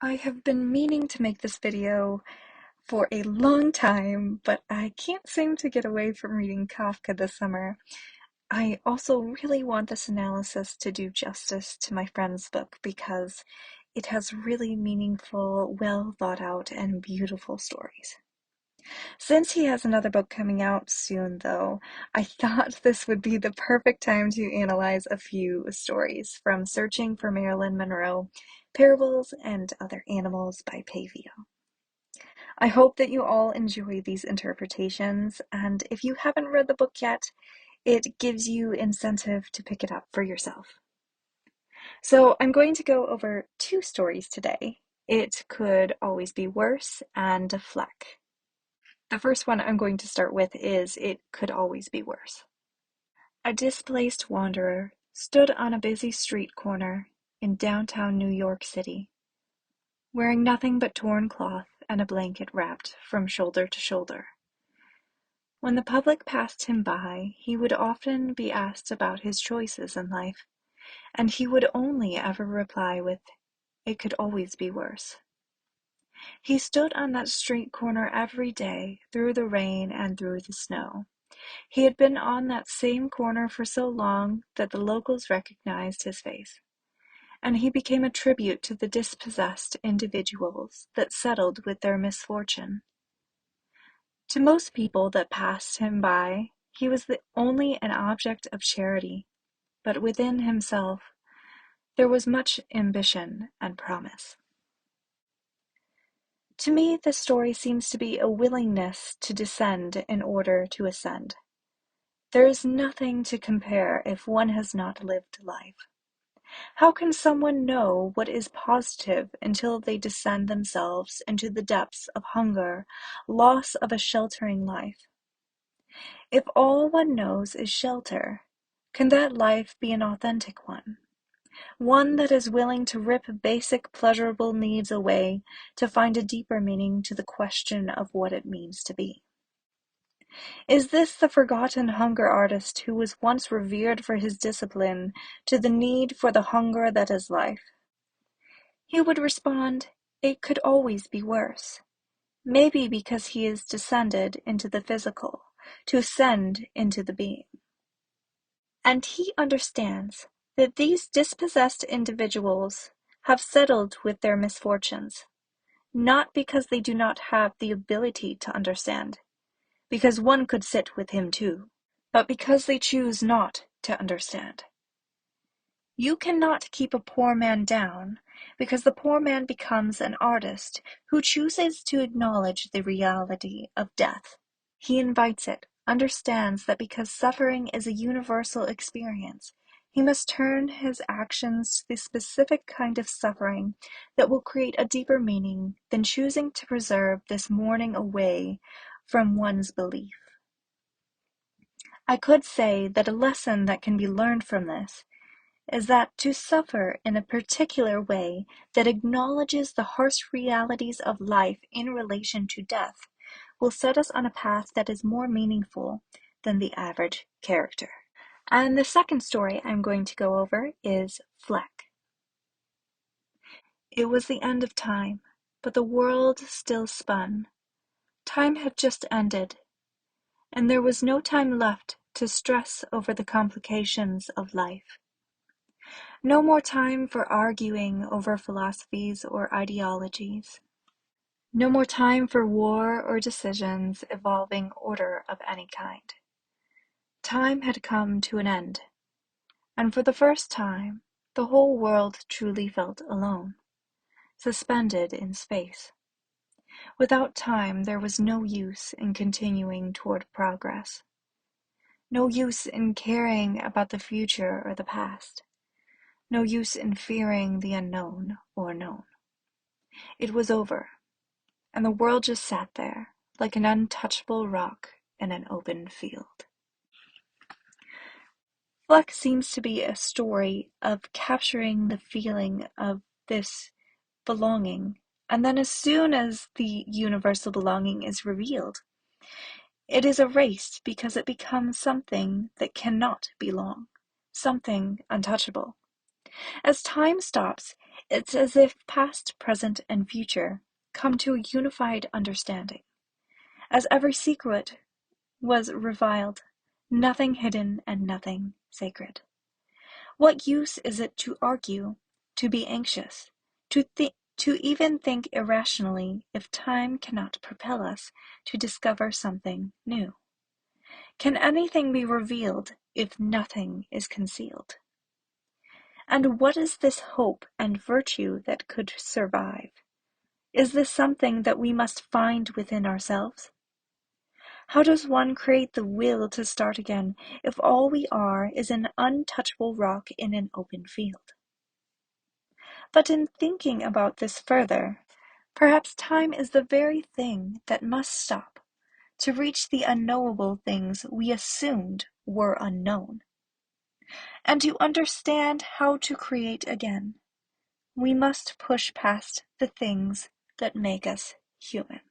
I have been meaning to make this video for a long time, but I can't seem to get away from reading Kafka this summer. I also really want this analysis to do justice to my friend's book because it has really meaningful, well thought out, and beautiful stories. Since he has another book coming out soon, though, I thought this would be the perfect time to analyze a few stories from Searching for Marilyn Monroe, Parables and Other Animals by Pae Veo. I hope that you all enjoy these interpretations, and if you haven't read the book yet, it gives you incentive to pick it up for yourself. So I'm going to go over two stories today. It Could Always Be Worse and Fleck. The first one I'm going to start with is It Could Always Be Worse. A displaced wanderer stood on a busy street corner in downtown New York City, wearing nothing but torn cloth and a blanket wrapped from shoulder to shoulder. When the public passed him by, he would often be asked about his choices in life, and he would only ever reply with, "It could always be worse." He stood on that street corner every day, through the rain and through the snow. He had been on that same corner for so long that the locals recognized his face, and he became a tribute to the dispossessed individuals that settled with their misfortune. To most people that passed him by, he was only an object of charity, but within himself there was much ambition and promise. To me, this story seems to be a willingness to descend in order to ascend. There is nothing to compare if one has not lived life. How can someone know what is positive until they descend themselves into the depths of hunger, loss of a sheltering life? If all one knows is shelter, can that life be an authentic one? One that is willing to rip basic pleasurable needs away to find a deeper meaning to the question of what it means to be? Is this the forgotten hunger artist who was once revered for his discipline to the need for the hunger that is life? He would respond, "It could always be worse." Maybe because he is descended into the physical, to ascend into the being. And he understands that these dispossessed individuals have settled with their misfortunes, not because they do not have the ability to understand, because one could sit with him too, but because they choose not to understand. You cannot keep a poor man down, because the poor man becomes an artist who chooses to acknowledge the reality of death. He invites it, understands that because suffering is a universal experience, he must turn his actions to the specific kind of suffering that will create a deeper meaning than choosing to preserve this mourning away from one's belief. I could say that a lesson that can be learned from this is that to suffer in a particular way that acknowledges the harsh realities of life in relation to death will set us on a path that is more meaningful than the average character. And the second story I'm going to go over is Fleck. It was the end of time, but the world still spun. Time had just ended, and there was no time left to stress over the complications of life. No more time for arguing over philosophies or ideologies. No more time for war or decisions involving order of any kind. Time had come to an end, and for the first time, the whole world truly felt alone, suspended in space. Without time, there was no use in continuing toward progress. No use in caring about the future or the past. No use in fearing the unknown or known. It was over, and the world just sat there, like an untouchable rock in an open field. Fleck seems to be a story of capturing the feeling of this belonging, and then as soon as the universal belonging is revealed, it is erased because it becomes something that cannot belong, something untouchable. As time stops, it's as if past, present, and future come to a unified understanding. As every secret was revealed, nothing hidden and nothing sacred. What use is it to argue, to be anxious, to even think irrationally if time cannot propel us to discover something new? Can anything be revealed if nothing is concealed? And what is this hope and virtue that could survive? Is this something that we must find within ourselves? How does one create the will to start again if all we are is an untouchable rock in an open field? But in thinking about this further, perhaps time is the very thing that must stop to reach the unknowable things we assumed were unknown. And to understand how to create again, we must push past the things that make us human.